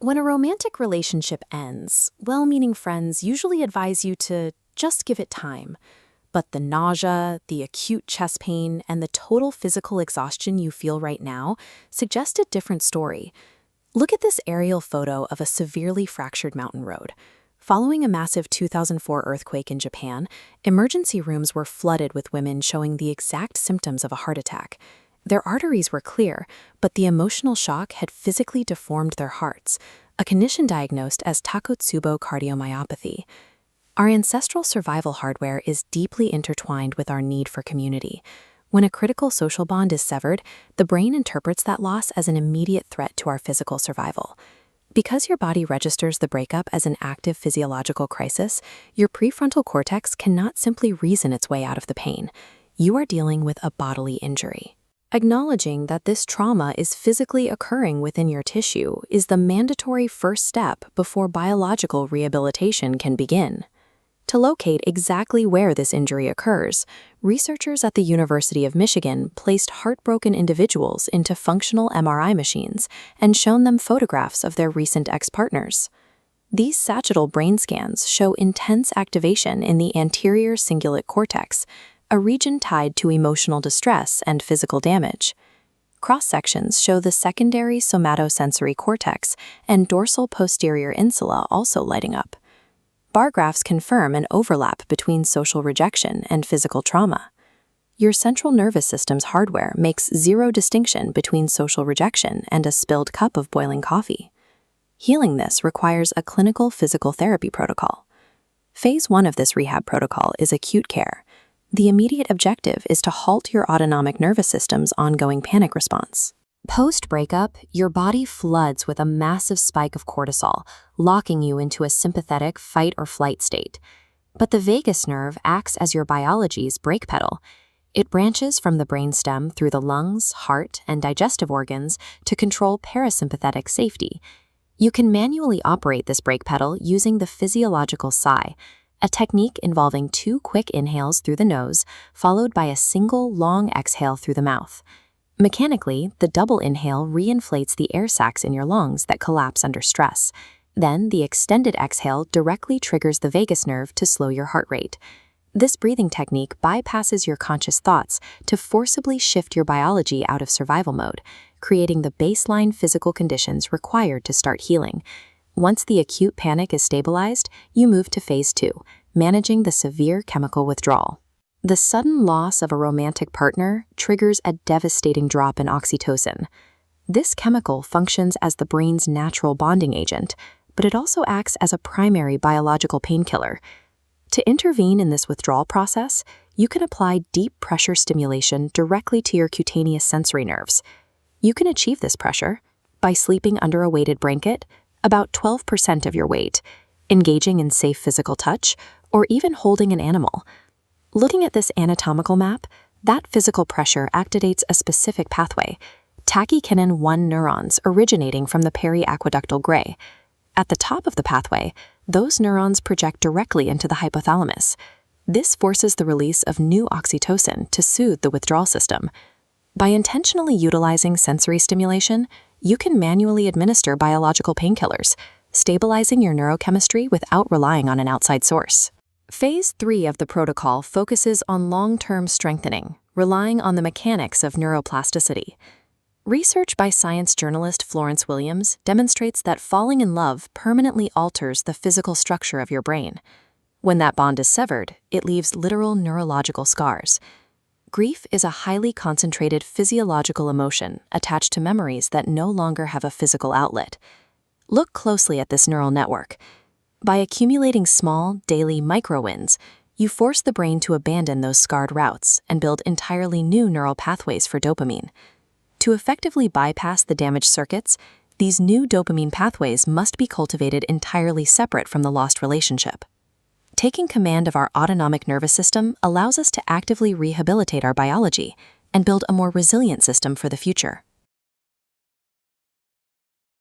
When a romantic relationship ends, well-meaning friends usually advise you to just give it time. But the nausea, the acute chest pain, and the total physical exhaustion you feel right now suggest a different story. Look at this aerial photo of a severely fractured mountain road. Following a massive 2004 earthquake in Japan, emergency rooms were flooded with women showing the exact symptoms of a heart attack. Their arteries were clear, but the emotional shock had physically deformed their hearts, a condition diagnosed as Takotsubo cardiomyopathy. Our ancestral survival hardware is deeply intertwined with our need for community. When a critical social bond is severed, the brain interprets that loss as an immediate threat to our physical survival. Because your body registers the breakup as an active physiological crisis, your prefrontal cortex cannot simply reason its way out of the pain. You are dealing with a bodily injury. Acknowledging that this trauma is physically occurring within your tissue is the mandatory first step before biological rehabilitation can begin. To locate exactly where this injury occurs, researchers at the University of Michigan placed heartbroken individuals into functional MRI machines and shown them photographs of their recent ex-partners. These sagittal brain scans show intense activation in the anterior cingulate cortex, a region tied to emotional distress and physical damage. Cross-sections show the secondary somatosensory cortex and dorsal posterior insula also lighting up. Bar graphs confirm an overlap between social rejection and physical trauma. Your central nervous system's hardware makes zero distinction between social rejection and a spilled cup of boiling coffee. Healing this requires a clinical physical therapy protocol. Phase 1 of this rehab protocol is acute care. The immediate objective is to halt your autonomic nervous system's ongoing panic response. Post-breakup, your body floods with a massive spike of cortisol, locking you into a sympathetic fight-or-flight state. But the vagus nerve acts as your biology's brake pedal. It branches from the brainstem through the lungs, heart, and digestive organs to control parasympathetic safety. You can manually operate this brake pedal using the physiological sigh, a technique involving 2 quick inhales through the nose, followed by a single long exhale through the mouth. Mechanically, the double inhale reinflates the air sacs in your lungs that collapse under stress. Then, the extended exhale directly triggers the vagus nerve to slow your heart rate. This breathing technique bypasses your conscious thoughts to forcibly shift your biology out of survival mode, creating the baseline physical conditions required to start healing. Once the acute panic is stabilized, you move to phase 2, managing the severe chemical withdrawal. The sudden loss of a romantic partner triggers a devastating drop in oxytocin. This chemical functions as the brain's natural bonding agent, but it also acts as a primary biological painkiller. To intervene in this withdrawal process, you can apply deep pressure stimulation directly to your cutaneous sensory nerves. You can achieve this pressure by sleeping under a weighted blanket, about 12% of your weight, engaging in safe physical touch, or even holding an animal. Looking at this anatomical map, that physical pressure activates a specific pathway, tachykinin 1 neurons originating from the periaqueductal gray. At the top of the pathway, those neurons project directly into the hypothalamus. This forces the release of new oxytocin to soothe the withdrawal system. By intentionally utilizing sensory stimulation, you can manually administer biological painkillers, stabilizing your neurochemistry without relying on an outside source. Phase 3 of the protocol focuses on long-term strengthening, relying on the mechanics of neuroplasticity. Research by science journalist Florence Williams demonstrates that falling in love permanently alters the physical structure of your brain. When that bond is severed, it leaves literal neurological scars. Grief is a highly concentrated physiological emotion attached to memories that no longer have a physical outlet. Look closely at this neural network. By accumulating small, daily micro-wins, you force the brain to abandon those scarred routes and build entirely new neural pathways for dopamine. To effectively bypass the damaged circuits, these new dopamine pathways must be cultivated entirely separate from the lost relationship. Taking command of our autonomic nervous system allows us to actively rehabilitate our biology and build a more resilient system for the future.